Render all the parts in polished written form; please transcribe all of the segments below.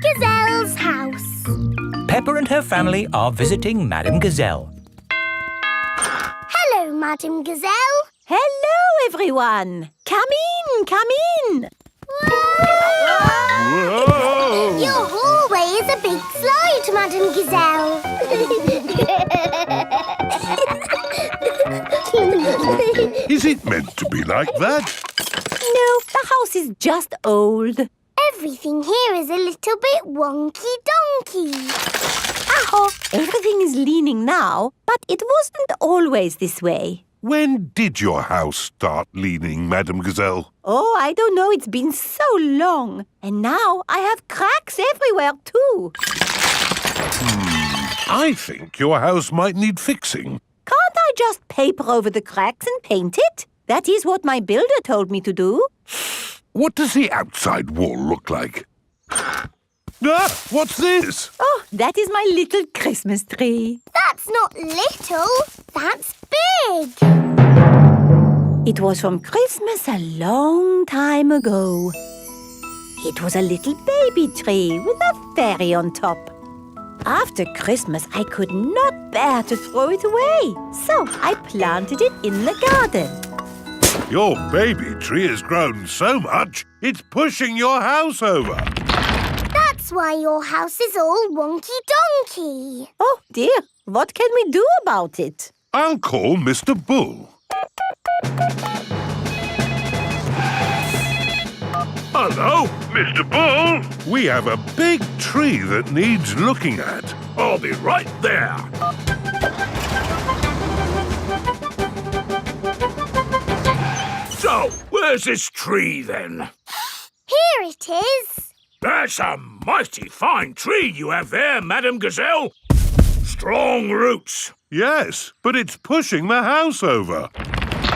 Gazelle's house. Peppa and her family are visiting Madame Gazelle. Hello, Madame Gazelle. Hello, everyone. Come in. Whoa! Your hallway is a big slide, Madame Gazelle. Is it meant to be like that? No, the house is just old. Everything here is a little bit wonky-donkey. Oh, everything is leaning now, but it wasn't always this way. When did your house start leaning, Madame Gazelle? Oh, I don't know. It's been so long. And now I have cracks everywhere, too. I think your house might need fixing. Can't I just paper over the cracks and paint it? That is what my builder told me to do. What does the outside wall look like? Ah, what's this? Oh, that is my little Christmas tree. That's not little, that's big. It was from Christmas a long time ago. It was a little baby tree with a fairy on top. After Christmas, I could not bear to throw it away, so I planted it in the garden. Your baby tree has grown so much, it's pushing your house over. That's why your house is all wonky-donkey. Oh, dear. What can we do about it? I'll call Mr. Bull. Hello, Mr. Bull. We have a big tree that needs looking at. I'll be right there. So, where's this tree then? Here it is. That's a mighty fine tree you have there, Madame Gazelle. Strong roots. Yes, but it's pushing the house over.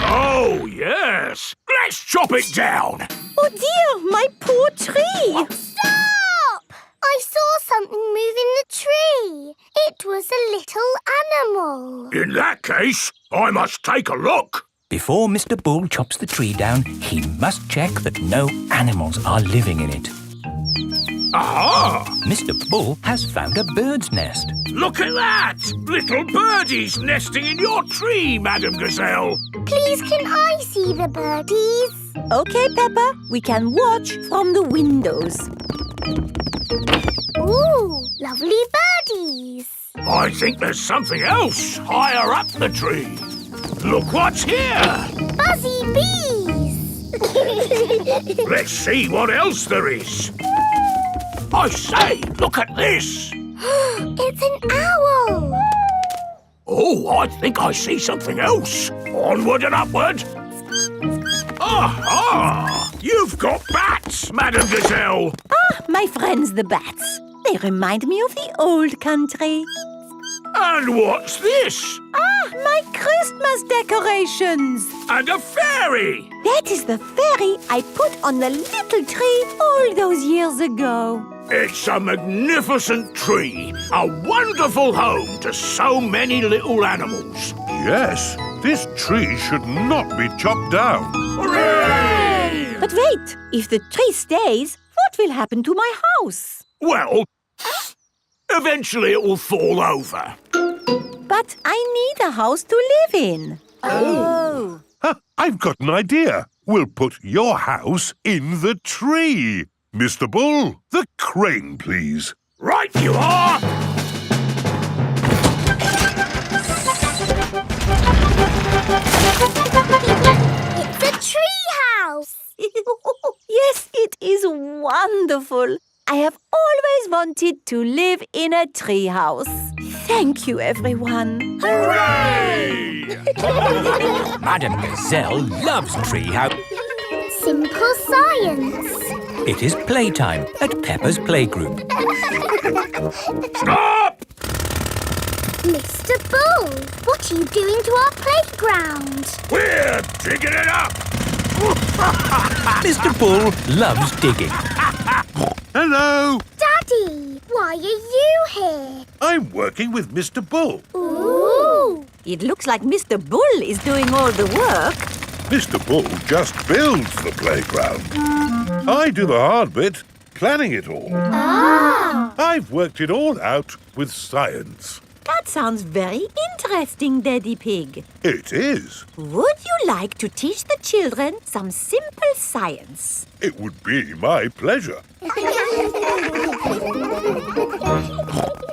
Oh, yes. Let's chop it down. Oh, dear, my poor tree. Stop! I saw something move in the tree. It was a little animal. In that case, I must take a look. Before Mr. Bull chops the tree down, he must check that no animals are living in it. Aha! Mr. Bull has found a bird's nest. Look at that! Little birdies nesting in your tree, Madame Gazelle. Please, can I see the birdies? Okay, Peppa, we can watch from the windows. Ooh, lovely birdies. I think there's something else higher up the tree. Look what's here! Buzzy bees. Let's see what else there is. I say, look at this. It's an owl. Oh, I think I see something else. Onward and upward. Aha! You've got bats, Madame Gazelle. Ah, my friends the bats. They remind me of the old country. And what's this? Ah, my Christmas decorations. And a fairy. That is the fairy I put on the little tree all those years ago. It's a magnificent tree. A wonderful home to so many little animals. Yes, this tree should not be chopped down. Hooray! But wait, if the tree stays, what will happen to my house? Well, eventually it will fall over. But I need a house to live in. Oh. Ha, I've got an idea. We'll put your house in the tree. Mr. Bull, the crane, please. Right you are! It's a tree house. Yes, it is wonderful. I have always wanted to live in a tree house. Thank you, everyone. Hooray! Madame Gazelle loves treehouse. Simple science. It is playtime at Peppa's playgroup. Stop! Mr. Bull, what are you doing to our playground? We're digging it up! Mr. Bull loves digging. Hello. Daddy, why are you here? I'm working with Mr. Bull. Ooh. It looks like Mr. Bull is doing all the work. Mr. Bull just builds the playground. I do the hard bit, planning it all. Ah. I've worked it all out with science. That sounds very interesting, Daddy Pig. It is. Would you like to teach the children some simple science? It would be my pleasure.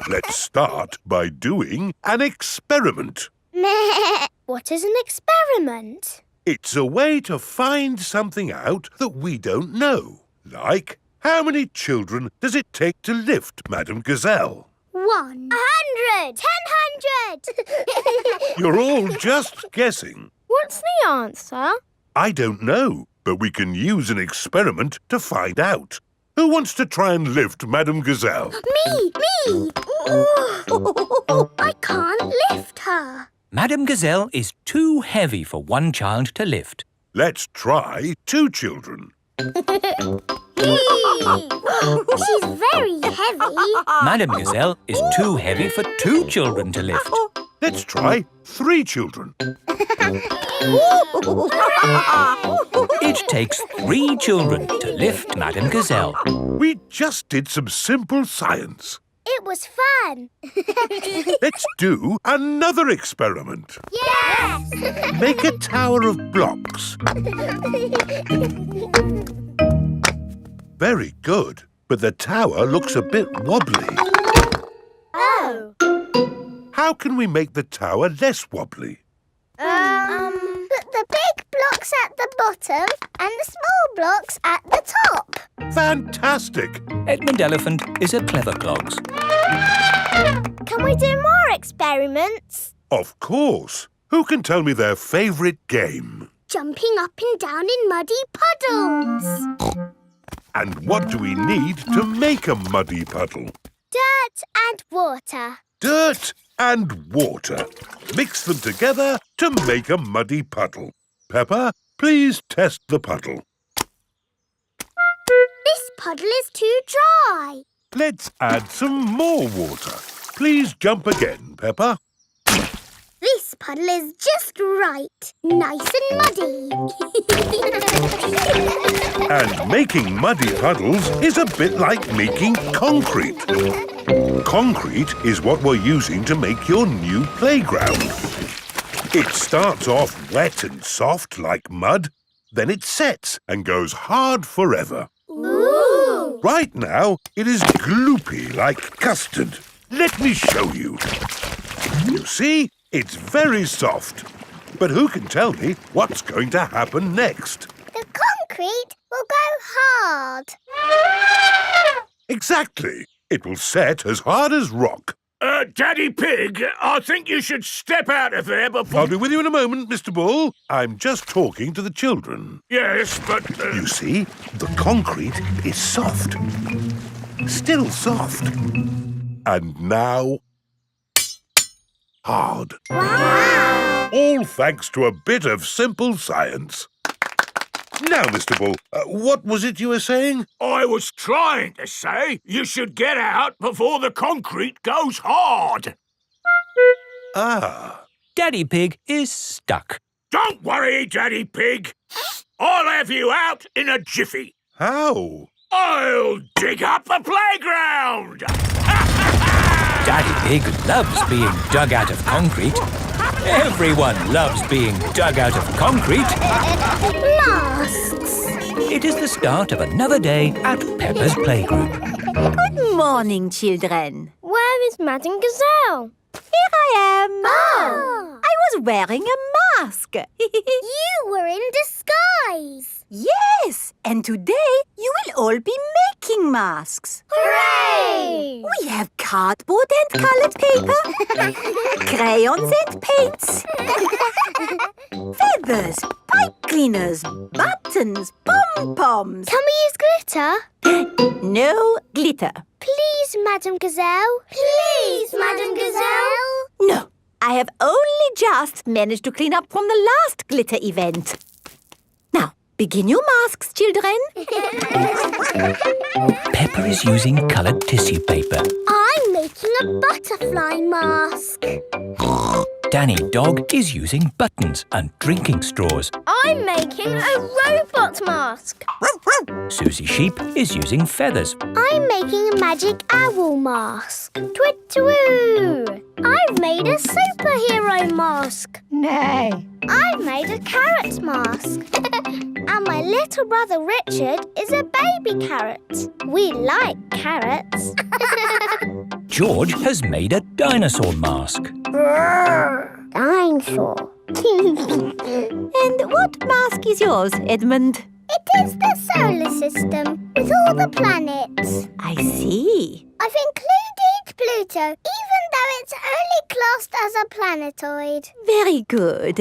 Let's start by doing an experiment. Meh. What is an experiment? It's a way to find something out that we don't know. Like, how many children does it take to lift Madame Gazelle? 100. 10,100. You're all just guessing. What's the answer? I don't know, but we can use an experiment to find out. Who wants to try and lift Madame Gazelle? Me. I can't lift her. Madame Gazelle is too heavy for one child to lift. Let's try 2 children. She's very heavy. Madame Gazelle is too heavy for 2 children to lift. Let's try 3 children. It takes 3 children to lift Madame Gazelle. We just did some simple science. It was fun. Let's do another experiment. Yes! Make a tower of blocks. Very good, but the tower looks a bit wobbly. Oh. How can we make the tower less wobbly? Put the big blocks at the bottom and the small blocks at the top. Fantastic! Edmund Elephant is a clever clogs. Can we do more experiments? Of course. Who can tell me their favourite game? Jumping up and down in muddy puddles. And what do we need to make a muddy puddle? Dirt and water. Dirt and water. Mix them together to make a muddy puddle. Peppa, please test the puddle. This puddle is too dry. Let's add some more water. Please jump again, Peppa. This puddle is just right. Nice and muddy. And making muddy puddles is a bit like making concrete. Concrete is what we're using to make your new playground. It starts off wet and soft like mud, then it sets and goes hard forever. Ooh! Right now, it is gloopy like custard. Let me show you. You see, it's very soft. But who can tell me what's going to happen next? The concrete will go hard. Exactly. It will set as hard as rock. Daddy Pig, I think you should step out of there before... I'll be with you in a moment, Mr. Bull. I'm just talking to the children. Yes, but... You see, the concrete is soft. Still soft. And now... hard. Wow! All thanks to a bit of simple science. Now, Mr. Bull, what was it you were saying? I was trying to say you should get out before the concrete goes hard. Ah. Daddy Pig is stuck. Don't worry, Daddy Pig. I'll have you out in a jiffy. How? I'll dig up the playground. Daddy Pig loves being dug out of concrete. Everyone loves being dug out of concrete. Masks. It is the start of another day at Peppa's playgroup. Good morning, children. Where is Madame Gazelle? Here I am. Oh. I was wearing a mask. You were in disguise. Yes, and today you will all be making masks. Hooray! We have cardboard and coloured paper, crayons and paints, feathers, pipe cleaners, buttons, pom-poms. Can we use glitter? No glitter. Please, Madame Gazelle. Please, Madame Gazelle. No, I have only just managed to clean up from the last glitter event. Now, begin your masks, children. Peppa is using coloured tissue paper. I'm making a butterfly mask. Danny Dog is using buttons and drinking straws. I'm making a robot mask. Susie Sheep is using feathers. I'm making a magic owl mask. Twit-twoo! I've made a superhero mask. Nay. I've made a carrot mask. And my little brother Richard is a baby carrot. We like carrots. George has made a dinosaur mask. Dinosaur. And what mask is yours, Edmund? It is the solar system with all the planets. I see. I've included Pluto, even though it's only classed as a planetoid. Very good.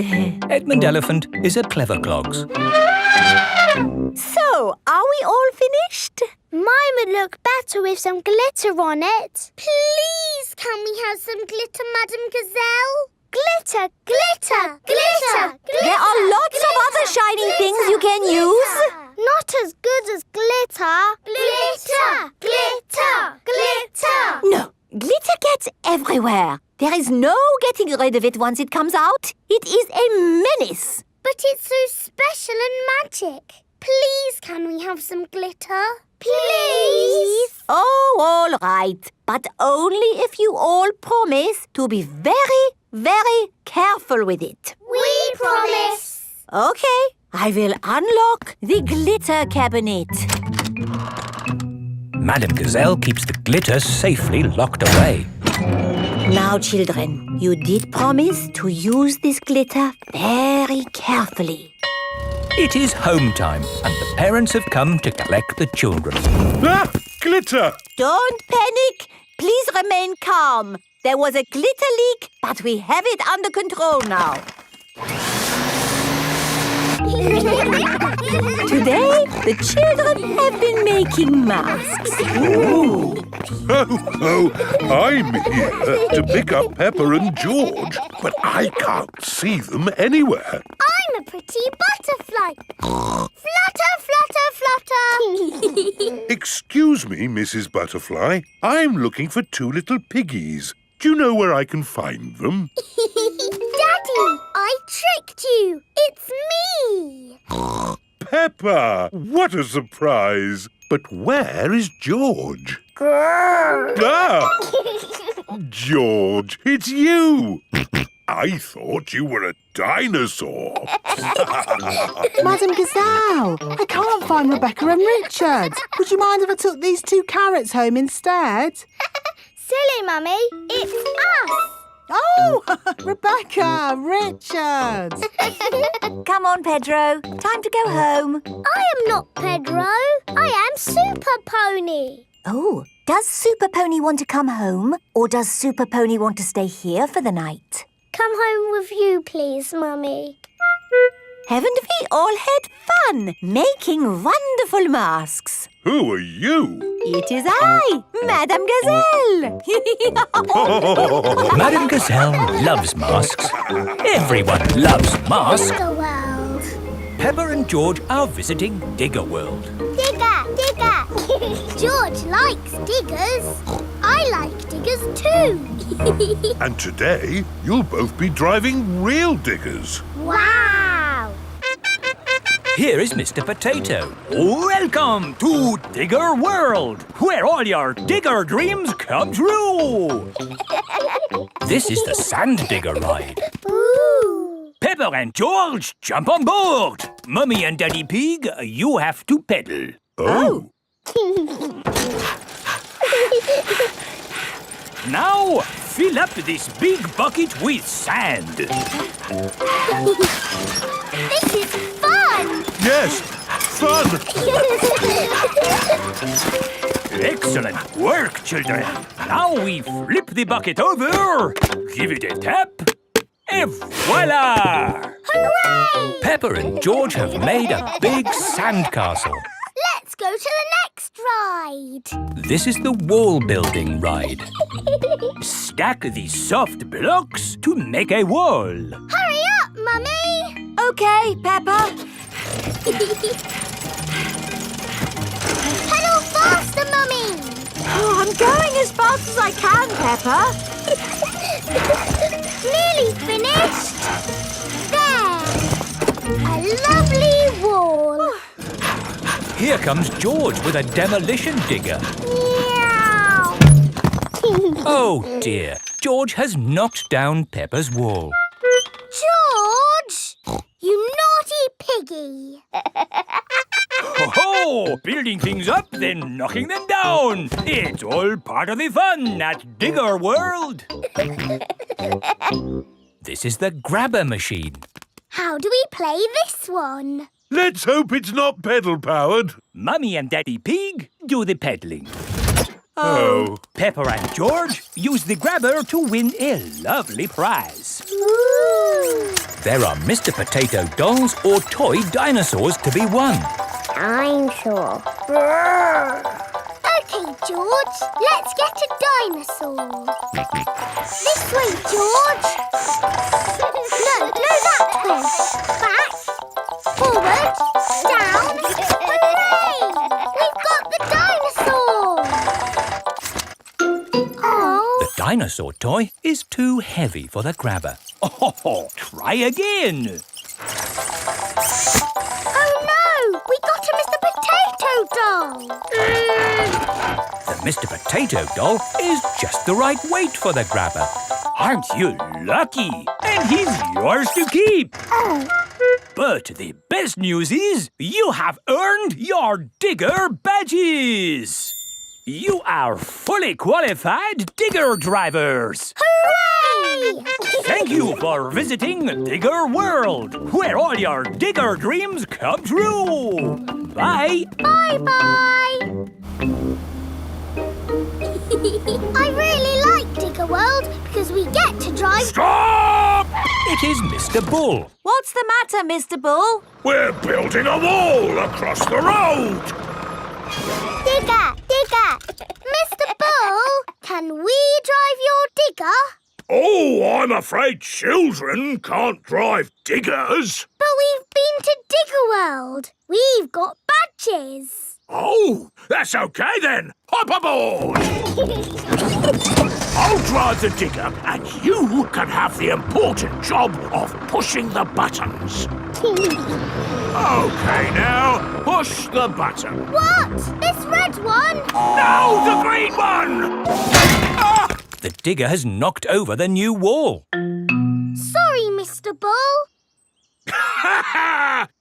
Edmund Elephant is a clever clogs. So, are we all finished? Mine would look better with some glitter on it. Please, can we have some glitter, Madam Gazelle? Glitter, glitter, glitter, glitter. There are lots of other shiny things you can use. Not as good as glitter. Glitter, glitter, glitter. No, glitter gets everywhere. There is no getting rid of it once it comes out. It is a menace. But it's so special and magic. Please, can we have some glitter? Please. Oh, all right. But only if you all promise to be very, very careful with it. We promise. Okay, I will unlock the glitter cabinet. Madam Gazelle keeps the glitter safely locked away. Now, children, you did promise to use this glitter very carefully. It is home time and the parents have come to collect the children. Ah! Glitter! Don't panic. Please remain calm. There was a glitter leak, but we have it under control now. Today, the children have been making masks. Oh, I'm here to pick up Peppa and George, but I can't see them anywhere. I'm a pretty butterfly. Flutter, flutter, flutter. Excuse me, Mrs. Butterfly. I'm looking for two little piggies. Do you know where I can find them? Daddy, I tricked you. It's me. Peppa! What a surprise! But where is George? Ah! George, it's you! I thought you were a dinosaur. Madam Gazelle, I can't find Rebecca and Richard. Would you mind if I took these two carrots home instead? Silly, Mummy. It's us. Oh, Rebecca, Richard. Come on, Pedro. Time to go home. I am not Pedro. I am Super Pony. Oh, does Super Pony want to come home? Or does Super Pony want to stay here for the night? Come home with you, please, Mummy. Haven't we all had fun making wonderful masks? Who are you? It is I, Madame Gazelle. Madam Gazelle loves masks. Everyone loves masks. Digger World. Peppa and George are visiting Digger World. Digger, digger. George likes diggers. I like diggers too. And today, you'll both be driving real diggers. Wow. Here is Mr. Potato. Welcome to Digger World, where all your digger dreams come true. This is the Sand Digger ride. Ooh. Peppa and George, jump on board. Mummy and Daddy Pig, you have to pedal. Oh. Now, fill up this big bucket with sand. This is fun. Yes, fun. Excellent work, children. Now we flip the bucket over, give it a tap, and voila! Hooray! Peppa and George have made a big sandcastle. Let's go to the next ride. This is the wall building ride. Stack these soft blocks to make a wall. Hurry up, Mummy. Okay, Peppa. Pedal faster, Mummy. Oh, I'm going as fast as I can, Peppa. Nearly finished. There. A lovely wall. Here comes George with a demolition digger. Meow. Oh dear, George has knocked down Peppa's wall. George! You naughty piggy. Ho-ho! Building things up, then knocking them down. It's all part of the fun at Digger World. This is the grabber machine. How do we play this one? Let's hope it's not pedal-powered. Mummy and Daddy Pig do the peddling. Oh. Peppa and George use the grabber to win a lovely prize. Ooh. There are Mr. Potato dolls or toy dinosaurs to be won. Dinosaur. OK, George. Let's get a dinosaur. This way, George. No, that way. Back. Forward. Down. Hooray! We've got the dinosaur. Oh. The dinosaur toy is too heavy for the grabber. Oh, try again. Oh no! We got a Mr. Potato doll! The Mr. Potato doll is just the right weight for the grabber. Aren't you lucky? And he's yours to keep. Oh. But the best news is you have earned your digger badges. You are fully qualified digger drivers. Hooray! Thank you for visiting Digger World, where all your digger dreams come true. Bye. Bye-bye! I really like Digger World because we get to drive... Stop! It is Mr. Bull. What's the matter, Mr. Bull? We're building a wall across the road. Digger! Mr. Bull, can we drive your digger? Oh, I'm afraid children can't drive diggers. But we've been to Digger World. We've got badges. Oh, that's okay then. Hop aboard. I'll drive the digger and you can have the important job of pushing the buttons. Okay, now, push the button. What? This red one? No, the green one! Ah! The digger has knocked over the new wall. Sorry, Mr. Bull.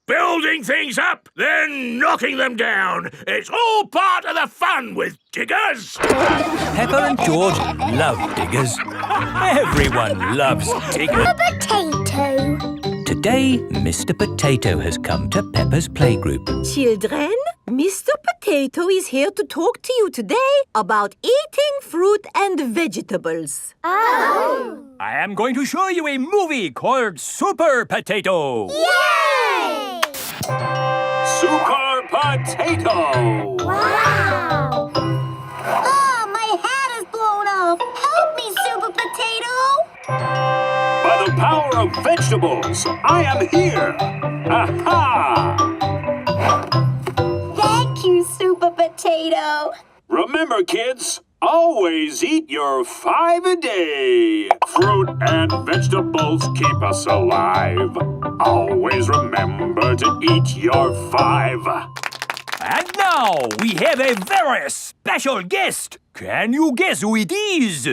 Building things up, then knocking them down. It's all part of the fun with diggers. Peppa and George love diggers. Everyone loves diggers. A potato. Today, Mr. Potato has come to Peppa's playgroup. Children, Mr. Potato is here to talk to you today about eating fruit and vegetables. Oh. I am going to show you a movie called Super Potato. Yay! Super Potato! Wow! Oh, my hat is blown off. Help me, Super Potato. By the power of vegetables, I am here. Aha! Thank you, Super Potato. Remember, kids, always eat your 5 a day. Fruit and vegetables keep us alive. Always remember to eat your 5. And now we have a very special guest. Can you guess who it is?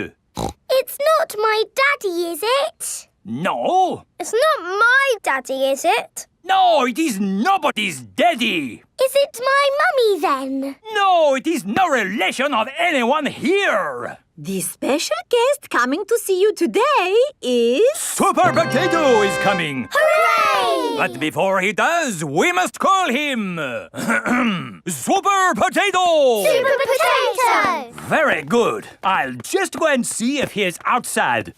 It's not my daddy, is it? No. It's not my daddy, is it? No, it is nobody's daddy. Is it my mummy then? No, it is no relation of anyone here. The special guest coming to see you today is... Super Potato is coming. Hooray! But before he does, we must call him Super Potato! Super Potato! Very good. I'll just go and see if he is outside.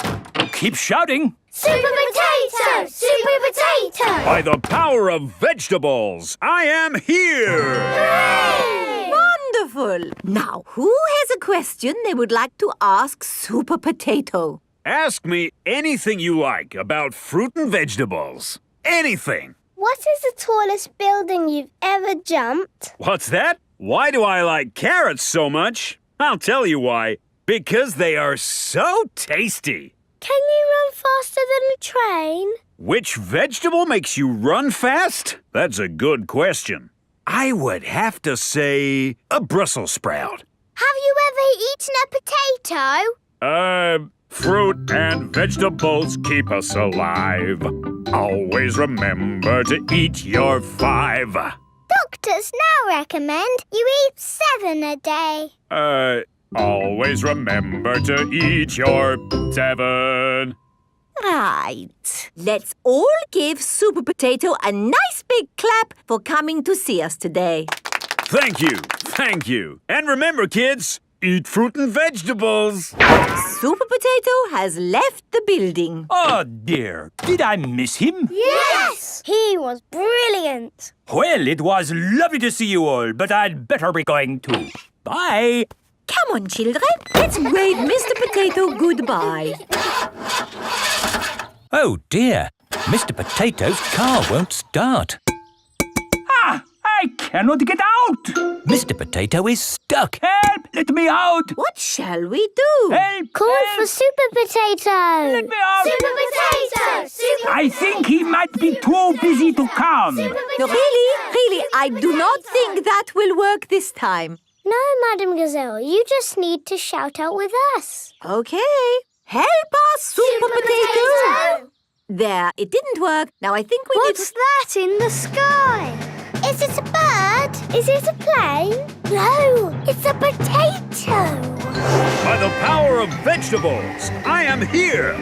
Keep shouting. Super Potato! Super Potato! By the power of vegetables, I am here! Hooray! Wonderful! Now, who has a question they would like to ask Super Potato? Ask me anything you like about fruit and vegetables. Anything. What is the tallest building you've ever jumped? What's that? Why do I like carrots so much? I'll tell you why. Because they are so tasty. Can you run faster than a train? Which vegetable makes you run fast? That's a good question. I would have to say a Brussels sprout. Have you ever eaten a potato? Fruit and vegetables keep us alive. Always remember to eat your 5. Doctors now recommend you eat 7 a day. Always remember to eat your 7. Right. Let's all give Super Potato a nice big clap for coming to see us today. Thank you. And remember, kids, eat fruit and vegetables. Super Potato has left the building. Oh dear, did I miss him? Yes! He was brilliant. Well, it was lovely to see you all, but I'd better be going too. Bye. Come on, children. Let's wave Mr. Potato goodbye. Oh dear, Mr. Potato's car won't start. I cannot get out! Mr. Potato is stuck. Help! Let me out! What shall we do? Help! Call help. for Super Potato. Let me out! Super Potato! Super I think he might be too busy to come. No, really, I do not think that will work this time. No, Madam Gazelle, you just need to shout out with us. Okay. Help us, Super Potato! There, it didn't work. Now I think we What's that in the sky? Is it a bird? Is it a plane? No, it's a potato. By the power of vegetables, I am here.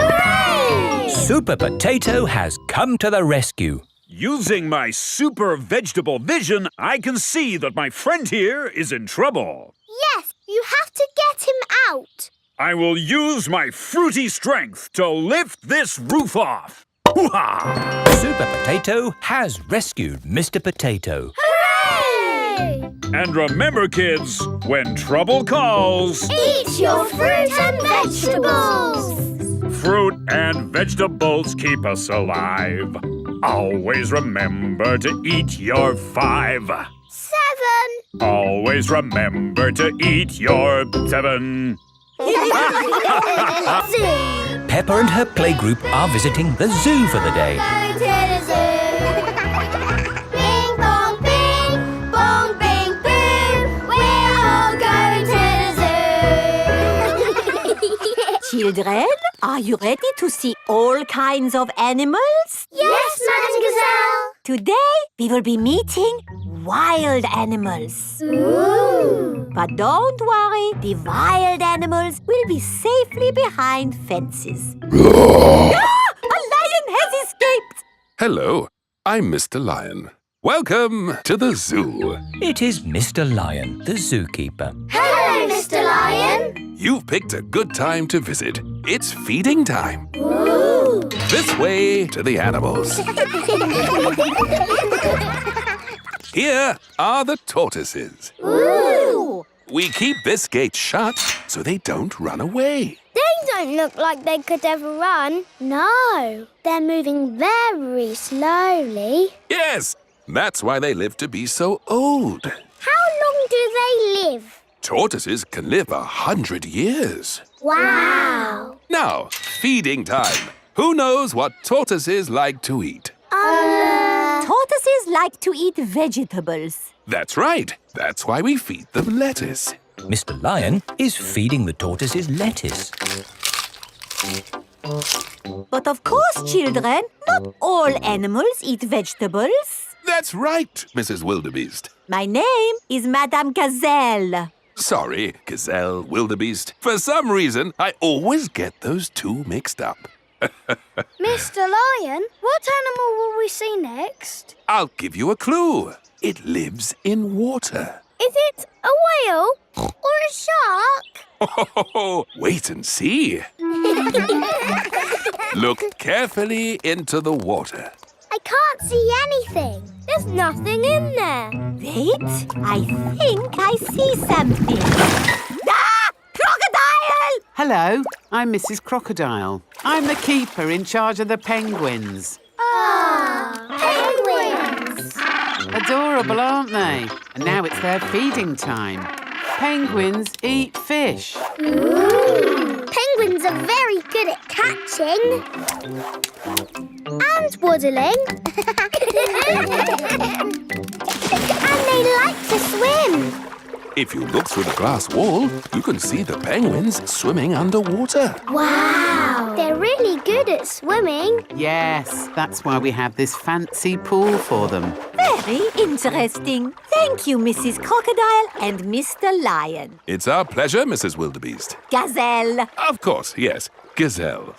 Hooray! Super Potato has come to the rescue. Using my super vegetable vision, I can see that my friend here is in trouble. Yes, you have to get him out. I will use my fruity strength to lift this roof off. Hoo-ha! Super Potato has rescued Mr. Potato. Hooray! And remember, kids, when trouble calls, Eat your fruit and vegetables. fruit and vegetables keep us alive. Always remember to eat your 5. 7. Always remember to eat your 7. Zoo. Peppa and her playgroup are visiting the zoo for the day. Go to the zoo. Bing bong bing, bong bing boom. We're all going to the zoo. Children, are you ready to see all kinds of animals? Yes, Madam Gazelle. Today, we will be meeting wild animals. Ooh. But don't worry, the wild animals will be safely behind fences. A lion has escaped! Hello, I'm Mr. Lion. Welcome to the zoo. It is Mr. Lion, the zookeeper. Hello, Mr. Lion. You've picked a good time to visit. It's feeding time. Ooh. This way to the animals. Here are the tortoises. Ooh. We keep this gate shut so they don't run away. They don't look like they could ever run. No, they're moving very slowly. Yes, that's why they live to be so old. How long do they live? Tortoises can live 100 years. Wow. Now, feeding time. Who knows what tortoises like to eat? Tortoises like to eat vegetables. That's right. That's why we feed them lettuce. Mr. Lion is feeding the tortoises lettuce. But of course, children, not all animals eat vegetables. That's right, Mrs. Wildebeest. My name is Madame Gazelle. Sorry, Gazelle, Wildebeest. For some reason, I always get those two mixed up. Mr. Lion, what animal will we see next? I'll give you a clue. It lives in water. Is it a whale or a shark? Wait and see. Look carefully into the water. I can't see anything. There's nothing in there. Wait, I think I see something. Ah! Crocodile! Hello, I'm Mrs. Crocodile. I'm the keeper in charge of the penguins. Penguins! Adorable, aren't they? And now it's their feeding time. Penguins eat fish. Ooh. Penguins are very good at catching. And waddling. And they like to swim. If you look through the glass wall, you can see the penguins swimming underwater. Wow! They're really good at swimming. Yes, that's why we have this fancy pool for them. Very interesting. Thank you, Mrs. Crocodile and Mr. Lion. It's our pleasure, Mrs. Wildebeest. Gazelle. Of course, yes. Gazelle.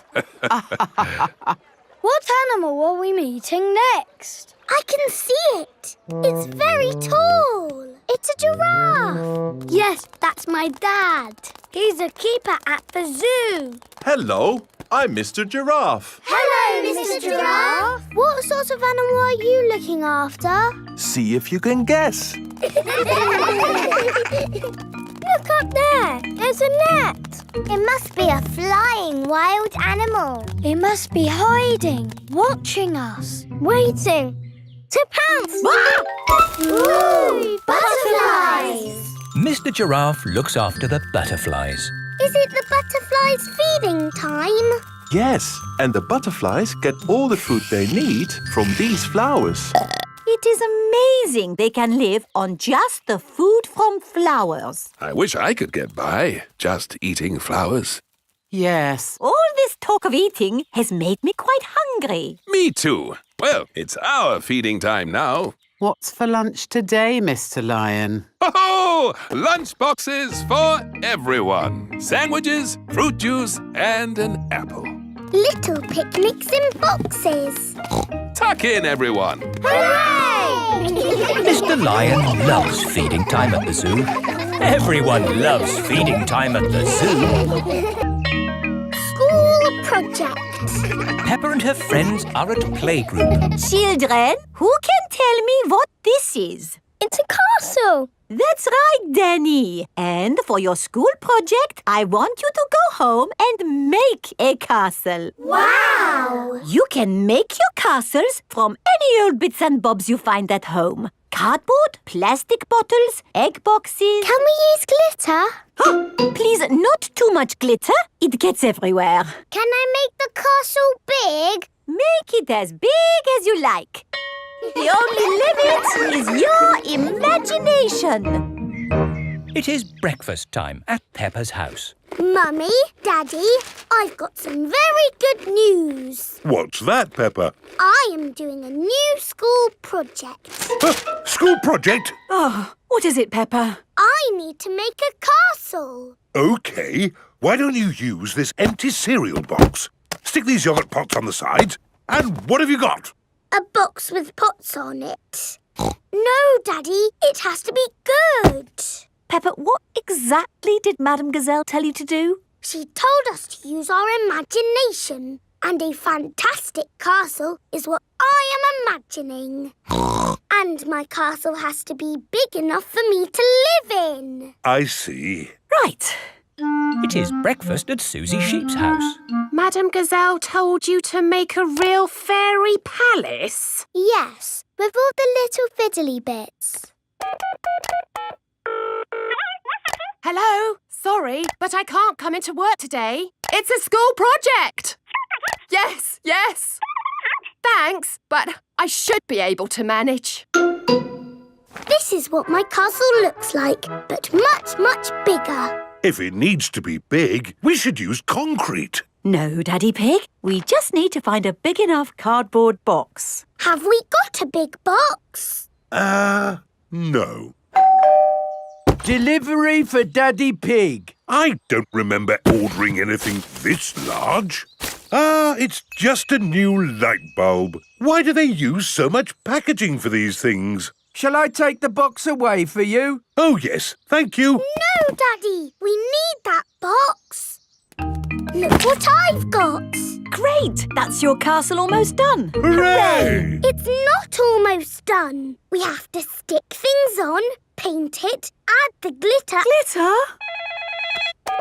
What animal are we meeting next? I can see it. It's very tall. It's a giraffe. Yes, that's my dad. He's a keeper at the zoo. Hello, I'm Mr. Giraffe. Hello, Mr. Giraffe. What sort of animal are you looking after? See if you can guess. Look up there. There's a net. It must be a flying wild animal. It must be hiding, watching us, waiting to pounce. Ooh, butterflies! Mr. Giraffe looks after the butterflies. Is it the butterflies' feeding time? Yes, and the butterflies get all the food they need from these flowers. It is amazing they can live on just the food from flowers. I wish I could get by just eating flowers. Yes. All this talk of eating has made me quite hungry. Me too. Well, it's our feeding time now. What's for lunch today, Mr. Lion? Oh, lunch boxes for everyone. Sandwiches, fruit juice, and an apple. Little picnics in boxes. Tuck in, everyone. Hooray! Mr. Lion loves feeding time at the zoo. Everyone loves feeding time at the zoo. School project. Peppa and her friends are at playgroup. Children, who can tell me what this is? It's a castle. That's right, Danny. And for your school project, I want you to go home and make a castle. Wow! You can make your castles from any old bits and bobs you find at home. Cardboard, plastic bottles, egg boxes. Can we use glitter? Please, not too much glitter. It gets everywhere. Can I make the castle big? Make it as big as you like. The only limit is your imagination. It is breakfast time at Peppa's house. Mummy, Daddy, I've got some very good news. What's that, Peppa? I am doing a new school project. School project? Oh, what is it, Peppa? I need to make a castle. OK. Why don't you use this empty cereal box? Stick these yogurt pots on the sides. And what have you got? A box with pots on it. No, Daddy, it has to be good. Peppa, what exactly did Madame Gazelle tell you to do? She told us to use our imagination. And a fantastic castle is what I am imagining. And my castle has to be big enough for me to live in. I see. Right. It is breakfast at Susie Sheep's house. Madame Gazelle told you to make a real fairy palace? Yes, with all the little fiddly bits. Hello? Sorry, but I can't come into work today. It's a school project. Yes, yes. Thanks, but I should be able to manage. This is what my castle looks like, but much, much bigger. If it needs to be big, we should use concrete. No, Daddy Pig. We just need to find a big enough cardboard box. Have we got a big box? No. Delivery for Daddy Pig. I don't remember ordering anything this large. It's just a new light bulb. Why do they use so much packaging for these things? Shall I take the box away for you? Oh, yes, thank you. No, Daddy, we need that box. Look what I've got. Great! That's your castle almost done. Hooray! It's not almost done. We have to stick things on, paint it, add the glitter. Glitter?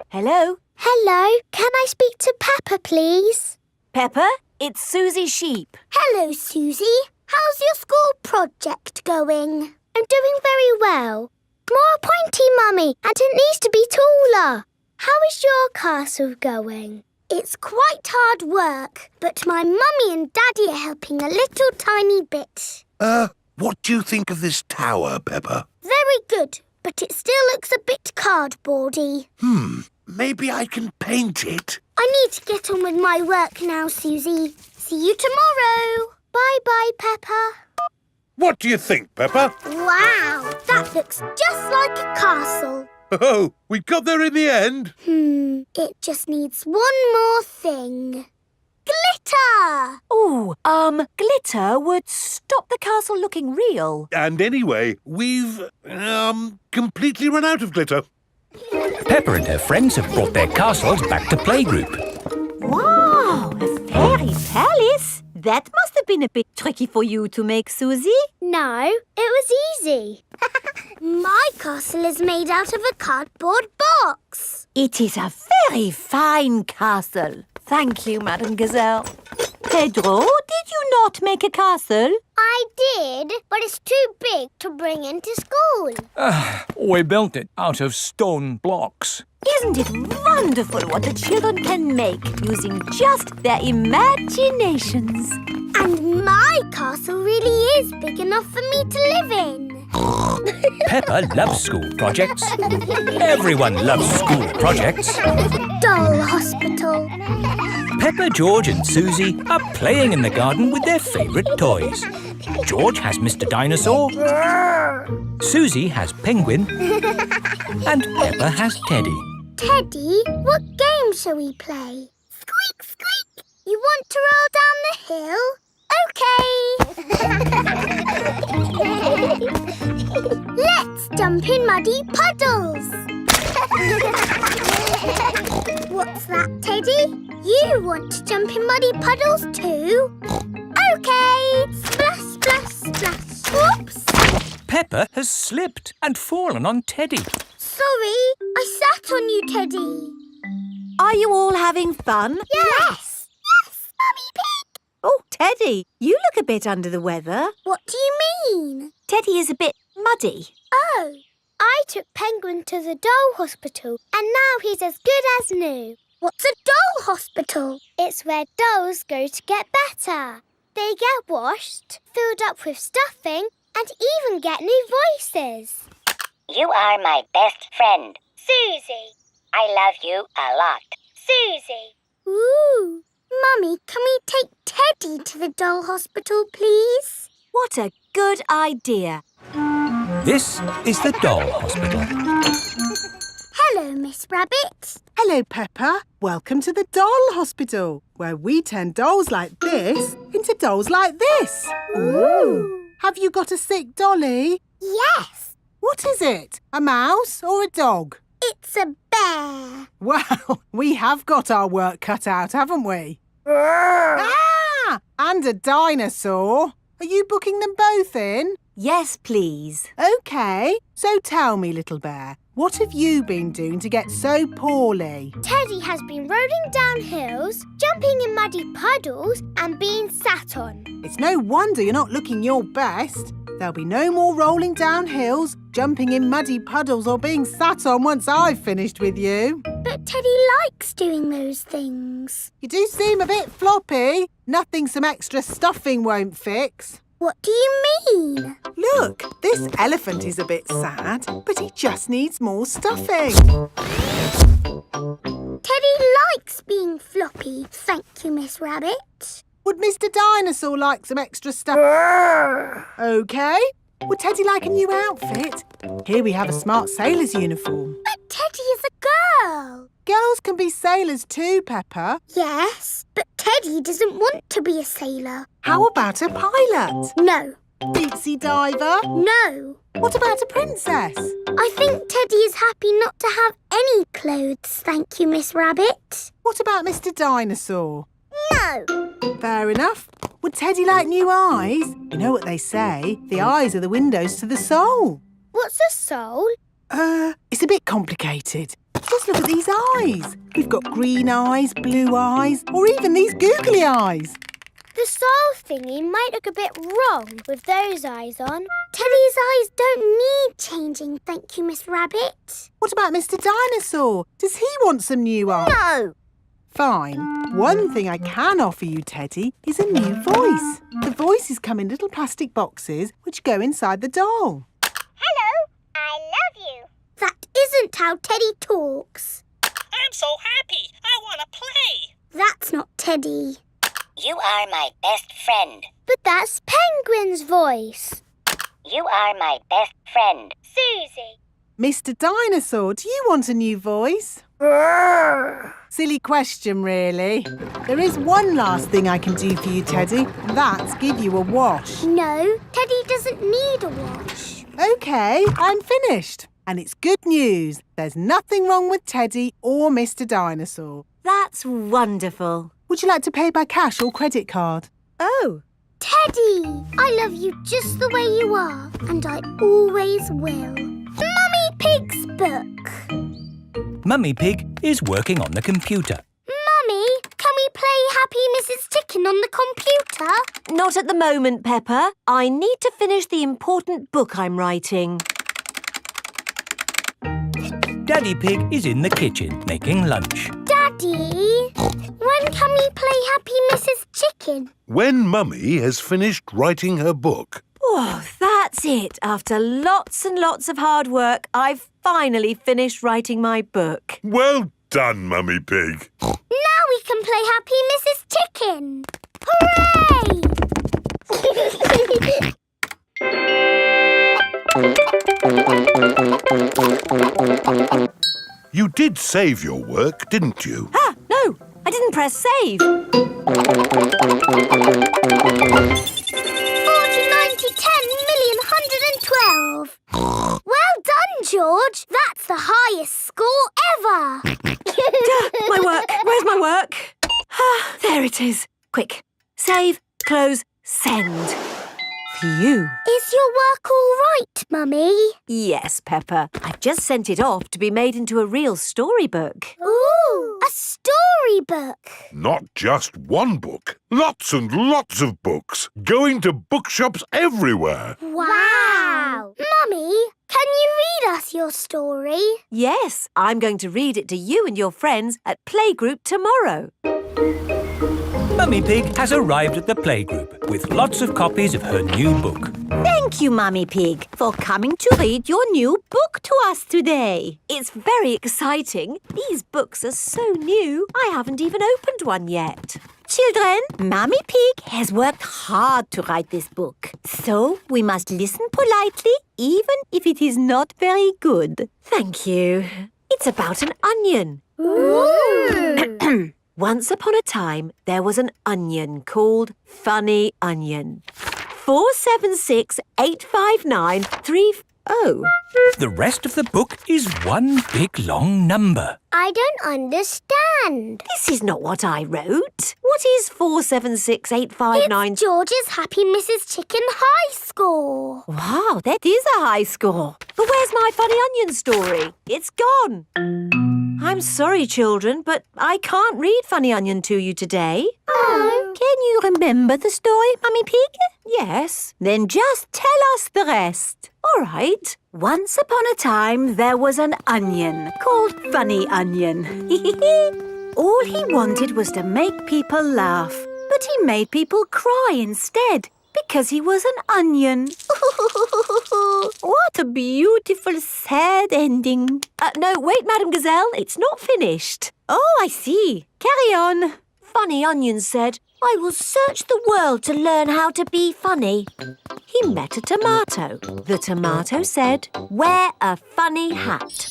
Hello? Hello, can I speak to Peppa, please? Peppa, it's Susie Sheep. Hello, Susie. How's your school project going? I'm doing very well. More pointy, Mummy, and it needs to be taller. How is your castle going? It's quite hard work, but my mummy and daddy are helping a little tiny bit. What do you think of this tower, Peppa? Very good, but it still looks a bit cardboardy. Maybe I can paint it. I need to get on with my work now, Susie. See you tomorrow. Bye-bye, Peppa. What do you think, Peppa? Wow, that looks just like a castle. Oh, we got there in the end. It just needs one more thing. Glitter! Oh, glitter would stop the castle looking real. And anyway, we've, completely run out of glitter. Peppa and her friends have brought their castles back to playgroup. Wow, a fairy palace? That must have been a bit tricky for you to make, Susie. No, it was easy. My castle is made out of a cardboard box. It is a very fine castle. Thank you, Madame Gazelle. Pedro, did you not make a castle? I did, but it's too big to bring into school. We built it out of stone blocks. Isn't it wonderful what the children can make using just their imaginations? And my castle really is big enough for me to live in. Peppa loves school projects. Everyone loves school projects. Doll hospital. Peppa, George and Susie are playing in the garden with their favourite toys. George has Mr. Dinosaur. Susie has Penguin. And Peppa has Teddy. Teddy, what game shall we play? Squeak, squeak. You want to roll down the hill? OK. Let's jump in muddy puddles. What's that, Teddy? You want to jump in muddy puddles too? OK. Splash, splash, splash. Whoops. Peppa has slipped and fallen on Teddy. Sorry, I sat on you, Teddy. Are you all having fun? Yes. Yes, Mummy Pig. Oh, Teddy, you look a bit under the weather. What do you mean? Teddy is a bit muddy. Oh, I took Penguin to the doll hospital and now he's as good as new. What's a doll hospital? It's where dolls go to get better. They get washed, filled up with stuffing and even get new voices. You are my best friend. Susie. I love you a lot. Susie. Ooh. Mummy, can we take Teddy to the doll hospital, please? What a good idea. This is the doll hospital. Hello, Miss Rabbit. Hello, Peppa. Welcome to the doll hospital, where we turn dolls like this into dolls like this. Ooh. Have you got a sick dolly? Yes. What is it? A mouse or a dog? It's a bear. Well, we have got our work cut out, haven't we? Ah! And a dinosaur. Are you booking them both in? Yes, please. OK. So tell me, little bear, what have you been doing to get so poorly? Teddy has been rolling down hills, jumping in muddy puddles and being sat on. It's no wonder you're not looking your best. There'll be no more rolling down hills, jumping in muddy puddles or being sat on once I've finished with you. But Teddy likes doing those things. You do seem a bit floppy. Nothing some extra stuffing won't fix. What do you mean? Look, this elephant is a bit sad, but he just needs more stuffing. Teddy likes being floppy, thank you, Miss Rabbit. Would Mr. Dinosaur like some extra stuff? OK. Would Teddy like a new outfit? Here we have a smart sailor's uniform. But Teddy is a girl. Girls can be sailors too, Peppa. Yes, but Teddy doesn't want to be a sailor. How about a pilot? No. Deep sea diver? No. What about a princess? I think Teddy is happy not to have any clothes, thank you, Miss Rabbit. What about Mr. Dinosaur? No. Fair enough. Would Teddy like new eyes? You know what they say, the eyes are the windows to the soul. What's a soul? It's a bit complicated. Just look at these eyes. We've got green eyes, blue eyes, or even these googly eyes. The soul thingy might look a bit wrong with those eyes on. Teddy's eyes don't need changing, thank you, Miss Rabbit. What about Mr. Dinosaur? Does he want some new eyes? No. Fine. One thing I can offer you, Teddy, is a new voice. The voices come in little plastic boxes which go inside the doll. Hello, I love you. That isn't how Teddy talks. I'm so happy. I want to play. That's not Teddy. You are my best friend. But that's Penguin's voice. You are my best friend. Susie. Mr. Dinosaur, do you want a new voice? Silly question, really. There is one last thing I can do for you, Teddy. That's give you a wash. No, Teddy doesn't need a wash. OK, I'm finished. And it's good news. There's nothing wrong with Teddy or Mr. Dinosaur. That's wonderful. Would you like to pay by cash or credit card? Oh. Teddy, I love you just the way you are, and I always will. Mummy Pig's book. Mummy Pig is working on the computer. Mummy, can we play Happy Mrs. Chicken on the computer? Not at the moment, Peppa. I need to finish the important book I'm writing. Daddy Pig is in the kitchen making lunch. Daddy, when can we play Happy Mrs. Chicken? When Mummy has finished writing her book. Oh, that's it. After lots and lots of hard work, I've finally finished writing my book. Well done, Mummy Pig. Now we can play Happy Mrs. Chicken. Hooray! You did save your work, didn't you? Ah, no, I didn't press save. 40, 90, 10 million, 112. Well done, George. That's the highest score ever. My work. Where's my work? Ah, there it is. Quick. Save, close, send. Phew. Is your work all right, Mummy? Yes, Peppa. I've just sent it off to be made into a real storybook. Ooh, a storybook. Not just one book. Lots and lots of books. Going to bookshops everywhere. Wow. Mummy, can you read us your story? Yes, I'm going to read it to you and your friends at Playgroup tomorrow. Mummy Pig has arrived at the playgroup with lots of copies of her new book. Thank you, Mummy Pig, for coming to read your new book to us today. It's very exciting. These books are so new, I haven't even opened one yet. Children, Mummy Pig has worked hard to write this book. So we must listen politely, even if it is not very good. Thank you. It's about an onion. Ooh. Once upon a time, there was an onion called Funny Onion. 4768593. Oh. The rest of the book is one big long number. I don't understand. This is not what I wrote. What is 4768593? It's George's Happy Mrs. Chicken high score. Wow, that is a high score. But where's my Funny Onion story? It's gone. I'm sorry, children, but I can't read Funny Onion to you today. Oh. Can you remember the story, Mummy Pig? Yes. Then just tell us the rest. All right. Once upon a time, there was an onion called Funny Onion. All he wanted was to make people laugh, but he made people cry instead because he was an onion. What a beautiful, sad ending. No, wait, Madam Gazelle, it's not finished. Oh, I see. Carry on. Funny Onion said, I will search the world to learn how to be funny. He met a tomato. The tomato said, wear a funny hat.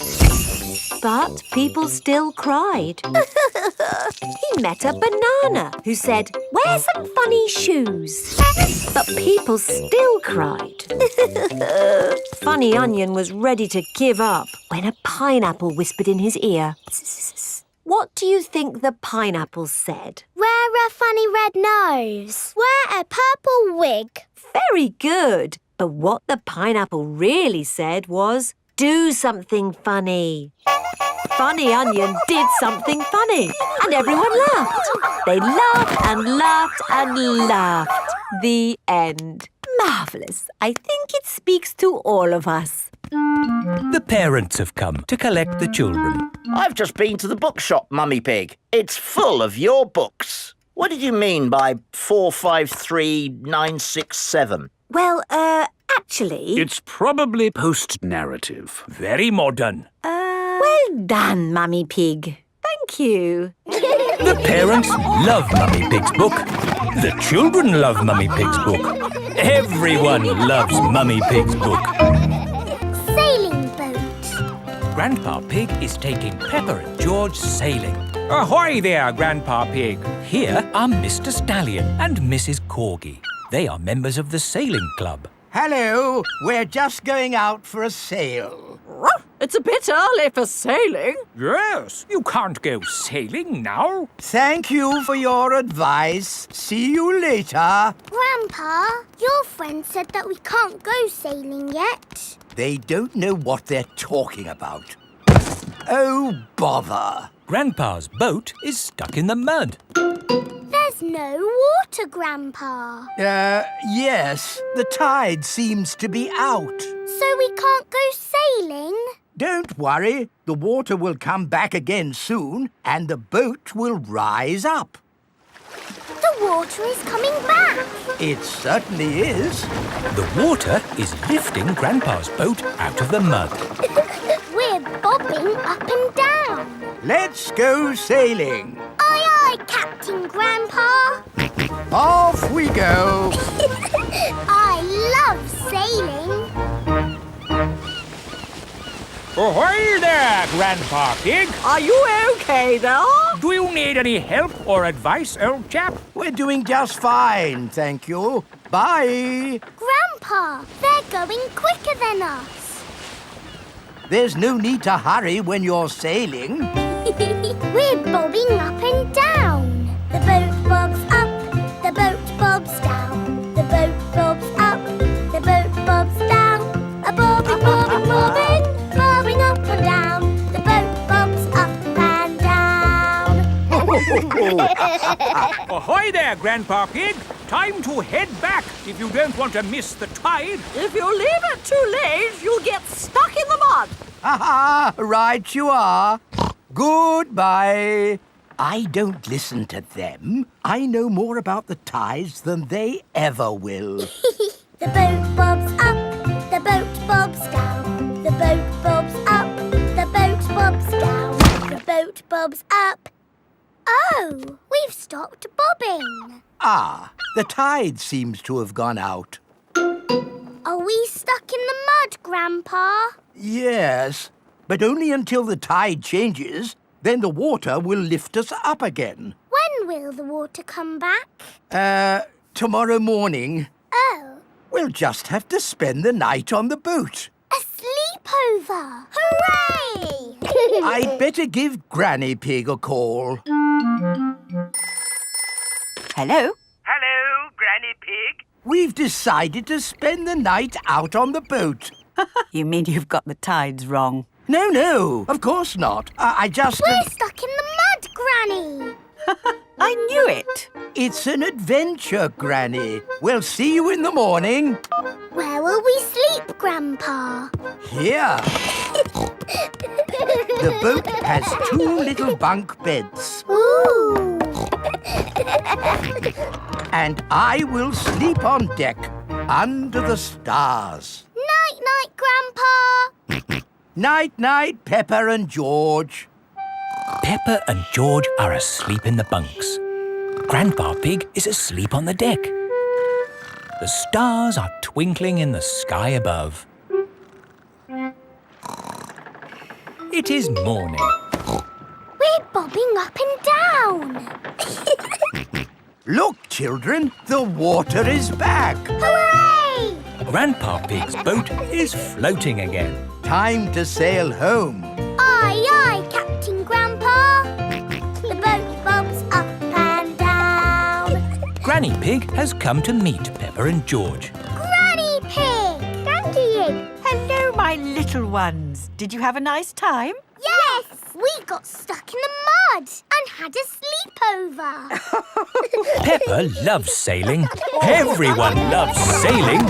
But people still cried. He met a banana who said, wear some funny shoes. But people still cried. Funny Onion was ready to give up when a pineapple whispered in his ear. What do you think the pineapple said? Wear a funny red nose. Wear a purple wig. Very good. But what the pineapple really said was, do something funny. Funny Onion did something funny, and everyone laughed. They laughed and laughed and laughed. The end. Marvellous. I think it speaks to all of us. The parents have come to collect the children. I've just been to the bookshop, Mummy Pig. It's full of your books. What did you mean by 453967? Well, actually... It's probably post-narrative. Very modern. Well done, Mummy Pig. Thank you. The parents love Mummy Pig's book. The children love Mummy Pig's book. Everyone loves Mummy Pig's book. Sailing boat. Grandpa Pig is taking Peppa and George sailing. Ahoy there, Grandpa Pig. Here are Mr. Stallion and Mrs. Corgi. They are members of the sailing club. Hello, we're just going out for a sail. It's a bit early for sailing. Yes, you can't go sailing now. Thank you for your advice. See you later. Grandpa, your friend said that we can't go sailing yet. They don't know what they're talking about. Oh, bother. Grandpa's boat is stuck in the mud. There's no water, Grandpa. Yes. The tide seems to be out. So we can't go sailing? Don't worry. The water will come back again soon and the boat will rise up. The water is coming back. It certainly is. The water is lifting Grandpa's boat out of the mud. We're bobbing up and down. Let's go sailing. Aye, aye, Captain Grandpa. Off we go. I love sailing. Ahoy there, Grandpa Pig. Are you okay there? Do you need any help or advice, old chap? We're doing just fine, thank you. Bye. Grandpa, they're going quicker than us. There's no need to hurry when you're sailing. We're bobbing up and down. The boat bobs up, the boat bobs down. The boat bobs up, the boat bobs down. A bobbing, bobbing, bobbing, bobbing up and down. The boat bobs up and down. Ahoy there, Grandpa Pig. Time to head back if you don't want to miss the tide. If you leave it too late, you'll get stuck in the mud. Ha-ha, right you are. Goodbye. I don't listen to them. I know more about the tides than they ever will. The boat bobs up, the boat bobs down. The boat bobs up, the boat bobs down. The boat bobs up. Oh, we've stopped bobbing. Ah, the tide seems to have gone out. Are we stuck in the mud, Grandpa? Yes, but only until the tide changes. Then the water will lift us up again. When will the water come back? Tomorrow morning. Oh. We'll just have to spend the night on the boat. A sleepover! Hooray! I'd better give Granny Pig a call. Hello? Hello, Granny Pig. We've decided to spend the night out on the boat. You mean you've got the tides wrong? No, of course not. I just... We're stuck in the mud, Granny. I knew it. It's an adventure, Granny. We'll see you in the morning. Where will we sleep, Grandpa? Here. The boat has 2 little bunk beds. Ooh. And I will sleep on deck, under the stars. Night-night, Grandpa. Night-night, Peppa and George. Peppa and George are asleep in the bunks. Grandpa Pig is asleep on the deck. The stars are twinkling in the sky above. It is morning. We're bobbing up and down. Look, children, the water is back. Hooray! Grandpa Pig's boat is floating again. Time to sail home. Aye, aye, Captain Grandpa. The boat bobs up and down. Granny Pig has come to meet Peppa and George. Granny Pig! Thank you. Hello, my little ones. Did you have a nice time? Yes! We got stuck in the mud and had a sleepover. Peppa loves sailing. Everyone loves sailing.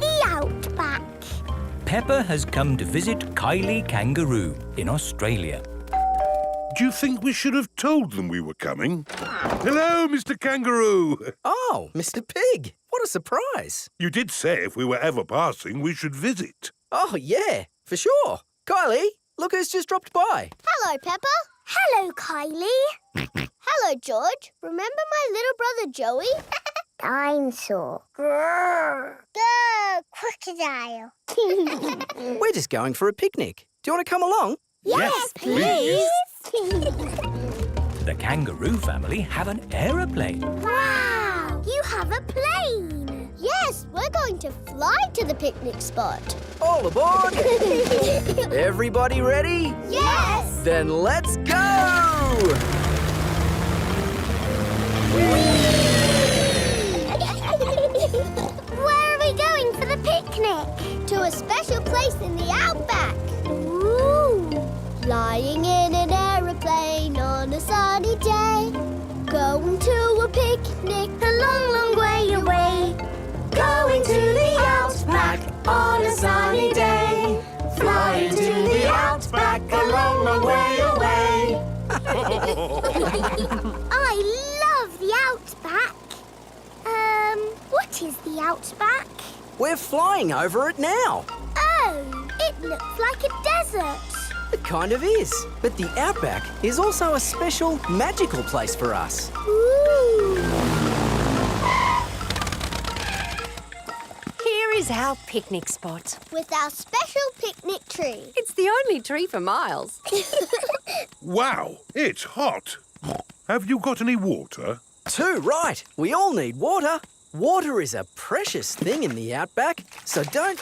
The Outback. Peppa has come to visit Kylie Kangaroo in Australia. Do you think we should have told them we were coming? Hello, Mr. Kangaroo. Oh, Mr. Pig. What a surprise. You did say if we were ever passing, we should visit. Oh, yeah, for sure. Kylie, look who's just dropped by. Hello, Peppa. Hello, Kylie. Hello, George. Remember my little brother Joey? Dinosaur. Grrr. Grrr, crocodile. We're just going for a picnic. Do you want to come along? Yes, please. The kangaroo family have an aeroplane. Wow! You have a plane. Yes, we're going to fly to the picnic spot. All aboard! Everybody ready? Yes! Then let's go! Where are we going for the picnic? To a special place in the Outback. Ooh! Flying in an aeroplane on a sunny day. Going to a picnic a long, long way away. Going to the Outback on a sunny day. Flying to the Outback a long, long way away. I love the Outback. What is the Outback? We're flying over it now. Oh, it looks like a desert. It kind of is. But the Outback is also a special, magical place for us. Ooh. Here is our picnic spot. With our special picnic tree. It's the only tree for miles. Wow, it's hot. Have you got any water? Too right. We all need water. Water is a precious thing in the Outback, so don't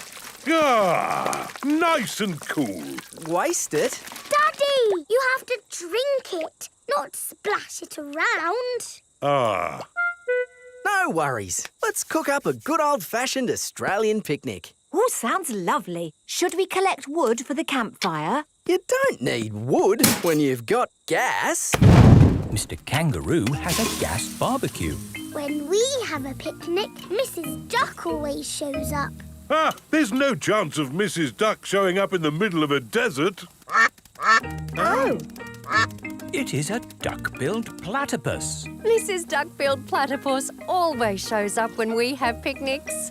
Ah, nice and cool. waste it. Daddy, you have to drink it, not splash it around. Ah, No worries. Let's cook up a good old-fashioned Australian picnic. Oh, sounds lovely. Should we collect wood for the campfire? You don't need wood when you've got gas. Mr. Kangaroo has a gas barbecue. When we have a picnic, Mrs. Duck always shows up. there's no chance of Mrs. Duck showing up in the middle of a desert. Oh. It is a duck-billed platypus. Mrs. Duck-billed Platypus always shows up when we have picnics.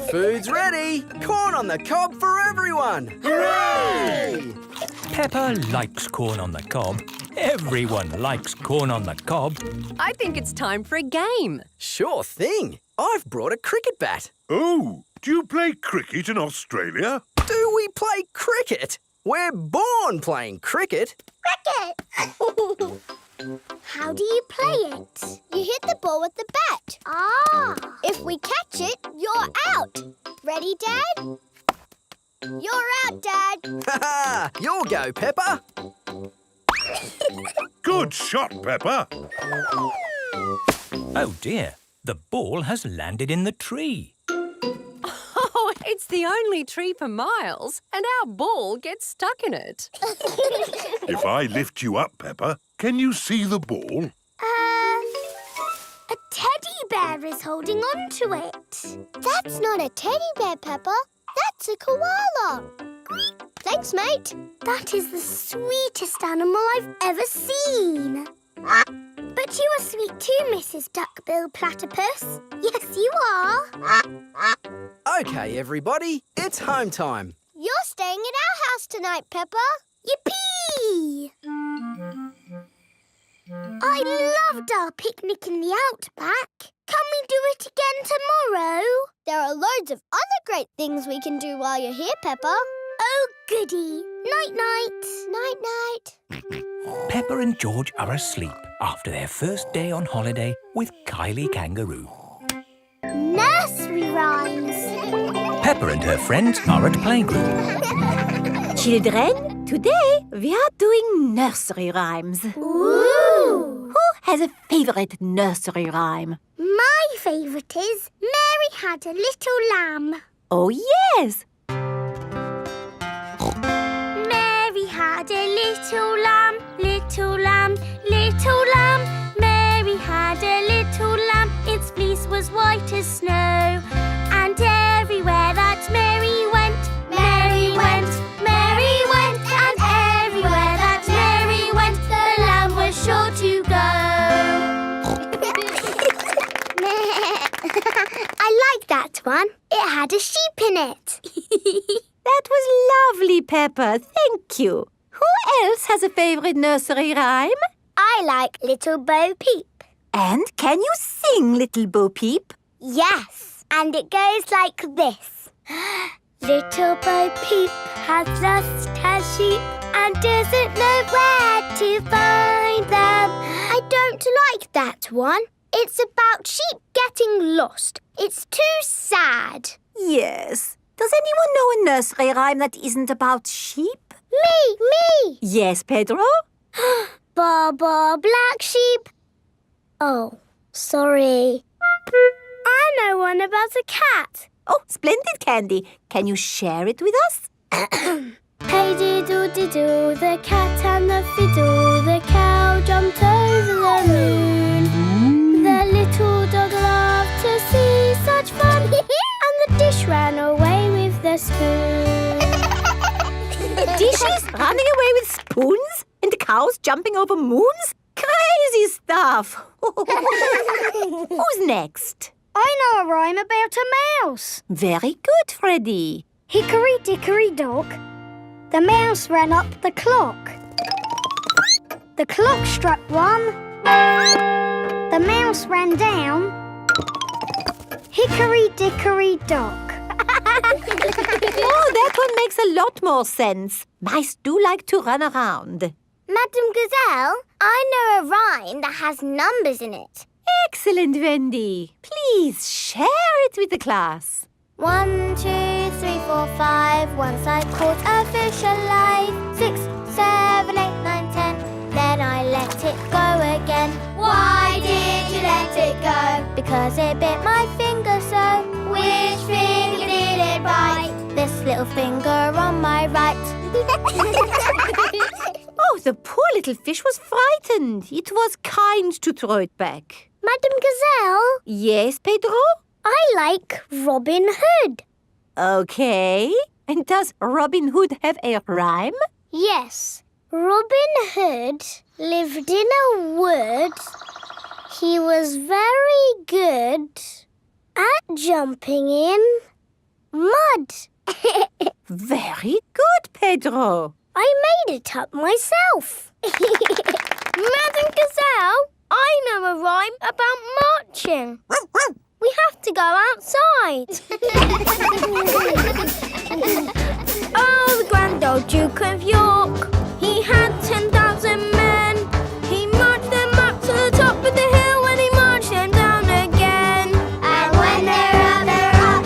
Food's ready. Corn on the cob for everyone. Hooray! Peppa likes corn on the cob. Everyone likes corn on the cob. I think it's time for a game. Sure thing. I've brought a cricket bat. Oh, do you play cricket in Australia? Do we play cricket? We're born playing cricket. Cricket! How do you play it? You hit the ball with the bat. Ah! If we catch it, you're out. Ready, Dad? You're out, Dad. Ha! You'll go, Peppa. Good shot, Peppa. Oh dear, the ball has landed in the tree. Oh, it's the only tree for miles, and our ball gets stuck in it. If I lift you up, Peppa, can you see the ball? A teddy bear is holding on to it. That's not a teddy bear, Peppa. That's a koala. Thanks, mate. That is the sweetest animal I've ever seen. But you are sweet too, Mrs. Duck-billed Platypus. Yes, you are. OK, everybody, it's home time. You're staying at our house tonight, Peppa. Yippee! I loved our picnic in the Outback. Can we do it again tomorrow? There are loads of other great things we can do while you're here, Peppa. Oh, goody. Night-night. Night-night. Peppa and George are asleep after their first day on holiday with Kylie Kangaroo. Nursery Rhymes. Peppa and her friends are at playgroup. Children, today we are doing nursery rhymes. Ooh! Who has a favourite nursery rhyme? My favourite is Mary Had a Little Lamb. Oh, yes! had a little lamb, little lamb, little lamb. Mary had a little lamb, its fleece was white as snow. And everywhere that Mary went, Mary went, Mary went. And everywhere that Mary went, the lamb was sure to go. I like that one. It had a sheep in it. That was lovely, Peppa. Thank you. Who else has a favourite nursery rhyme? I like Little Bo Peep. And can you sing, Little Bo Peep? Yes, and it goes like this. Little Bo Peep has lost her sheep and doesn't know where to find them. I don't like that one. It's about sheep getting lost. It's too sad. Yes. Does anyone know a nursery rhyme that isn't about sheep? Me! Yes, Pedro? Baba Black Sheep. Oh, sorry. I know one about a cat. Oh, splendid, Candy. Can you share it with us? Hey diddle diddle, the cat and the fiddle, the cow jumped over the moon. The little dog loved to see such fun, and the dish ran away with the spoon. Dishes running away with spoons and cows jumping over moons? Crazy stuff. Who's next? I know a rhyme about a mouse. Very good, Freddy. Hickory dickory dock, the mouse ran up the clock. The clock struck 1, the mouse ran down. Hickory dickory dock. Oh, that one makes a lot more sense. Mice do like to run around. Madam Gazelle, I know a rhyme that has numbers in it. Excellent, Wendy. Please share it with the class. 1, 2, 3, 4, 5. Once I caught a fish alive. 6, 7, 8, 9, 10. Then I let it go again. Why did you let it go? Because it bit my finger so. Which finger did it bite? This little finger on my right. Oh, the poor little fish was frightened. It was kind to throw it back. Madam Gazelle? Yes, Pedro? I like Robin Hood. Okay. And does Robin Hood have a rhyme? Yes. Robin Hood lived in a wood. He was very good at jumping in mud. Very good, Pedro. I made it up myself. Madam Gazelle, I know a rhyme about marching. We have to go outside. Oh, the grand old Duke of York, he had 10,000 men. He marched them up to the top of the hill and he marched them down again. And when they're up, they're up.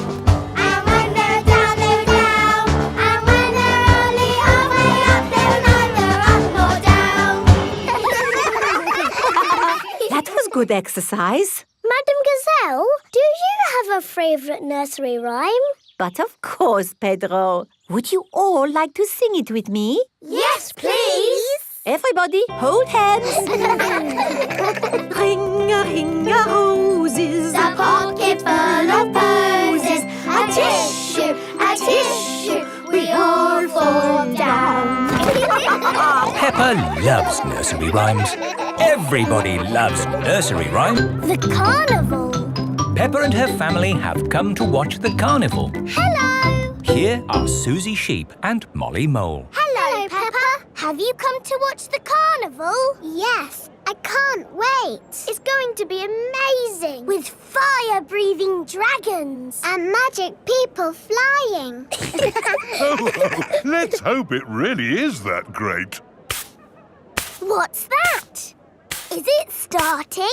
And when they're down, they're down. And when they're only halfway up, they're neither up nor down. That was good exercise. Madam Gazelle, do you have a favourite nursery rhyme? But of course, Pedro. Would you all like to sing it with me? Yes, please. Everybody, hold hands. Ring-a-ring-a-roses, A pocket full of posies, a tissue, we all fall down. Peppa loves nursery rhymes. Everybody loves nursery rhyme. The Carnival. Peppa and her family have come to watch the carnival. Hello. Here are Susie Sheep and Molly Mole. Hello, Peppa. Have you come to watch the carnival? Yes. I can't wait. It's going to be amazing. With fire-breathing dragons. And magic people flying. Let's hope it really is that great. What's that? Is it starting?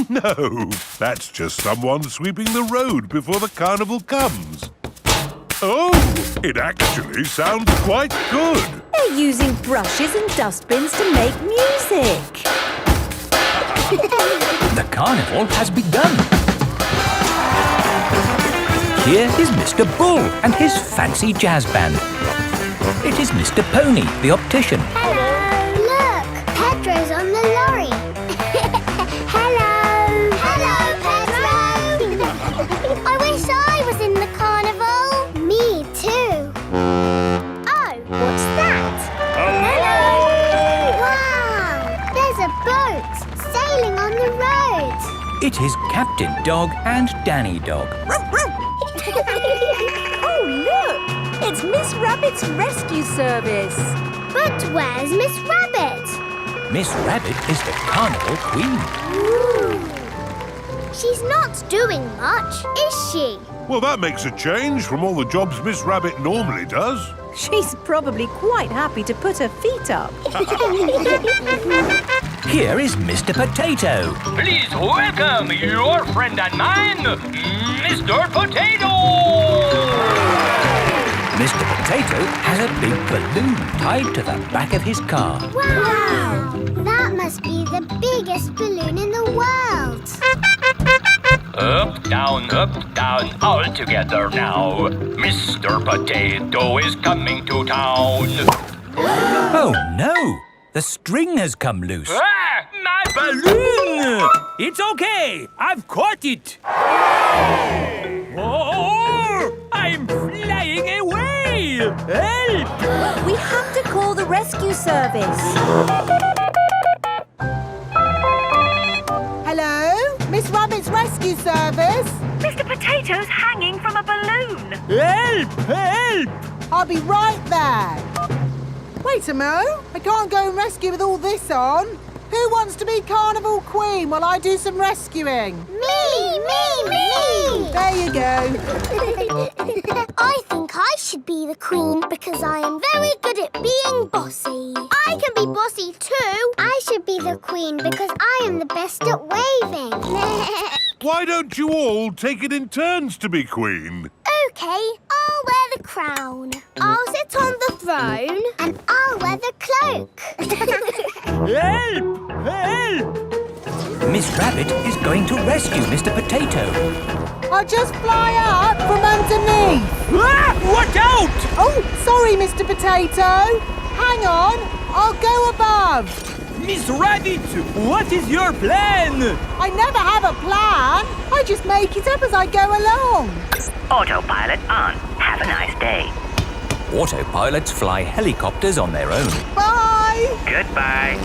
No, that's just someone sweeping the road before the carnival comes. Oh, it actually sounds quite good. They're using brushes and dustbins to make music. The carnival has begun. Here is Mr. Bull and his fancy jazz band. It is Mr. Pony, the optician. Hello. Look, Pedro's on the lorry. Hello. Hello, Pedro. I wish I was in the carnival. Me too. Oh, what's that? Hello. Wow, there's a boat sailing on the road. It is Captain Dog and Danny Dog. Oh, look! It's Miss Rabbit's rescue service. But where's Miss Rabbit? Miss Rabbit is the carnival queen. Ooh. She's not doing much, is she? Well, that makes a change from all the jobs Miss Rabbit normally does. She's probably quite happy to put her feet up. Here is Mr. Potato. Please welcome your friend and mine, Mr. Potato! Mr. Potato has a big balloon tied to the back of his car. Wow! That must be the biggest balloon in the world. Up, down, all together now. Mr. Potato is coming to town. Oh no! The string has come loose. Ah, my Balloon! It's okay! I've caught it! Oh! I'm flying away! Help! We have to call the rescue service. Hello? Miss Rabbit's rescue service? Mr. Potato's hanging from a balloon. Help! Help! I'll be right there. Wait a mo. I can't go and rescue with all this on. Who wants to be Carnival Queen while I do some rescuing? Me! There you go. I think I should be the queen because I am very good at being bossy. I can be bossy too. I should be the queen because I am the best at waving. Why don't you all take it in turns to be queen? OK, I'll wear the crown. I'll sit on the throne and I'll wear the cloak. Help! Help! Miss Rabbit is going to rescue Mr. Potato. I'll just fly up from underneath. Ah! Watch out! Oh, sorry, Mr. Potato. Hang on, I'll go above. Miss Rabbit, what is your plan? I never have a plan. I just make it up as I go along. Autopilot on. Have a nice day. Autopilots fly helicopters on their own. Bye. Goodbye.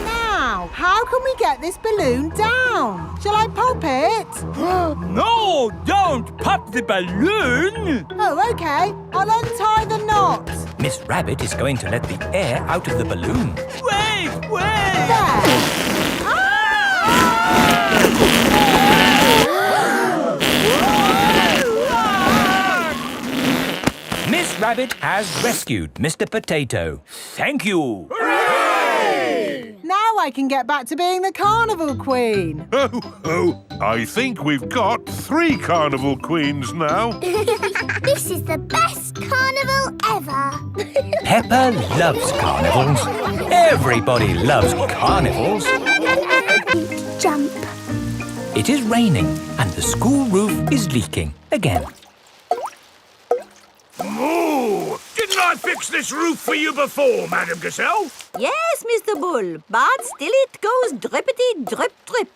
Now, how can we get this balloon down? Shall I pop it? No, don't pop the balloon! Oh, OK. I'll untie the knot. Miss Rabbit is going to let the air out of the balloon. Wait! There. Miss Rabbit has rescued Mr. Potato. Thank you! Hooray! Now I can get back to being the Carnival Queen. Oh, I think we've got 3 Carnival Queens now. This is the best carnival ever. Peppa loves carnivals. Everybody loves carnivals. Jump. It is raining and the school roof is leaking again. Moo! Didn't I fix this roof for you before, Madam Gazelle? Yes, Mr. Bull, but still it goes drippity drip drip.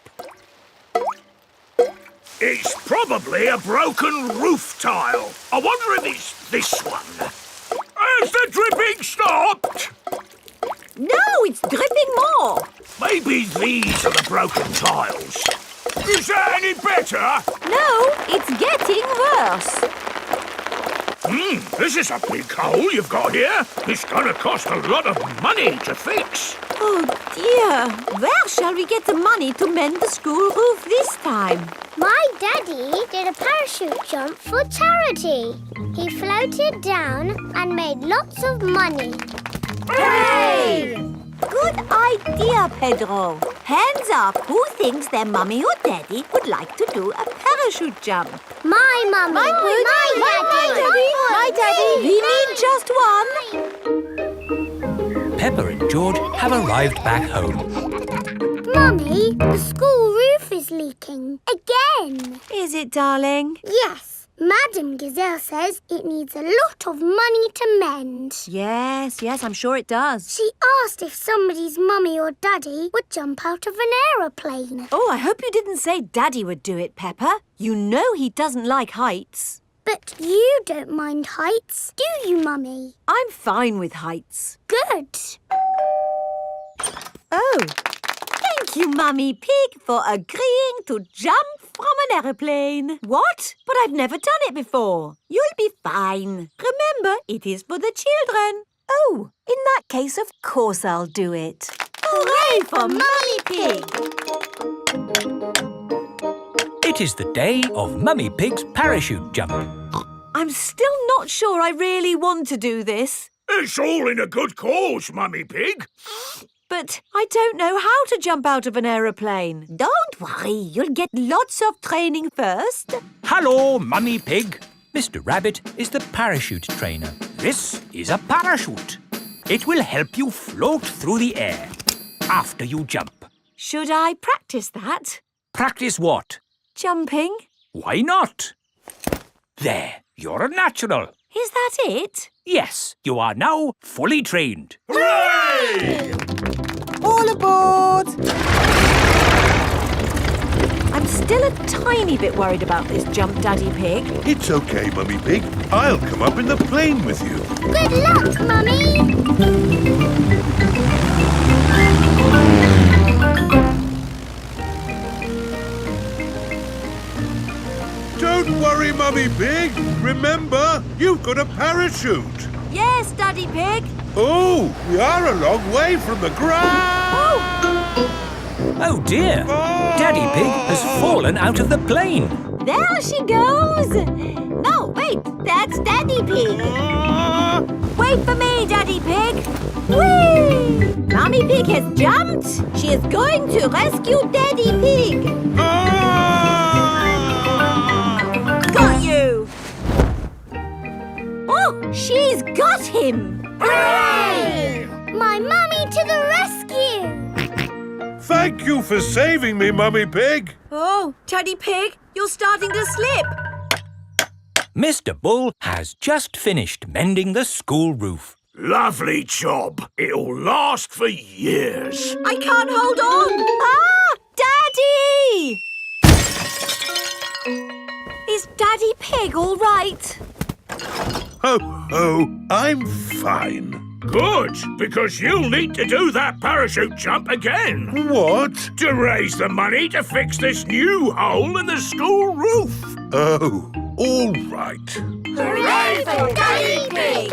It's probably a broken roof tile. I wonder if it's this one. Has the dripping stopped? No, it's dripping more. Maybe these are the broken tiles. Is that any better? No, it's getting worse. This is a big hole you've got here. It's going to cost a lot of money to fix. Oh, dear. Where shall we get the money to mend the school roof this time? My daddy did a parachute jump for charity. He floated down and made lots of money. Hooray! Good idea, Pedro. Hands up, who thinks their mummy or daddy would like to do a parachute jump? My mummy. My daddy. We need just one. Peppa and George have arrived back home. Mummy, the school roof is leaking. Again. Is it, darling? Yes. Madam Gazelle says it needs a lot of money to mend. Yes, I'm sure it does. She asked if somebody's mummy or daddy would jump out of an aeroplane. Oh, I hope you didn't say Daddy would do it, Peppa. You know he doesn't like heights. But you don't mind heights, do you, Mummy? I'm fine with heights. Good. Oh, thank you, Mummy Pig, for agreeing to jump from an aeroplane. What? But I've never done it before. You'll be fine. Remember, it is for the children. Oh, in that case, of course I'll do it. Hooray for Mummy Pig! It is the day of Mummy Pig's parachute jump. I'm still not sure I really want to do this. It's all in a good cause, Mummy Pig. But I don't know how to jump out of an aeroplane. Don't worry, you'll get lots of training first. Hello, Mummy Pig. Mr. Rabbit is the parachute trainer. This is a parachute. It will help you float through the air after you jump. Should I practice that? Practice what? Jumping. Why not? There, you're a natural. Is that it? Yes, you are now fully trained. Hooray! All aboard! I'm still a tiny bit worried about this jump, Daddy Pig. It's okay, Mummy Pig. I'll come up in the plane with you. Good luck, Mummy! Don't worry, Mummy Pig. Remember, you've got a parachute. Yes, Daddy Pig. Oh, we are a long way from the ground. Oh dear, Daddy Pig has fallen out of the plane. There she goes. No, wait, that's Daddy Pig. Wait for me, Daddy Pig. Whee! Mummy Pig has jumped. She is going to rescue Daddy Pig. Got you. Oh, she's got him. Hooray! My mummy to the rescue! Thank you for saving me, Mummy Pig. Oh, Daddy Pig, you're starting to slip. Mr. Bull has just finished mending the school roof. Lovely job. It'll last for years. I can't hold on. Ah, Daddy! Is Daddy Pig all right? Ho, ho, I'm fine. Good, because you'll need to do that parachute jump again. What? To raise the money to fix this new hole in the school roof. Oh, all right. Hooray for Daddy Pig!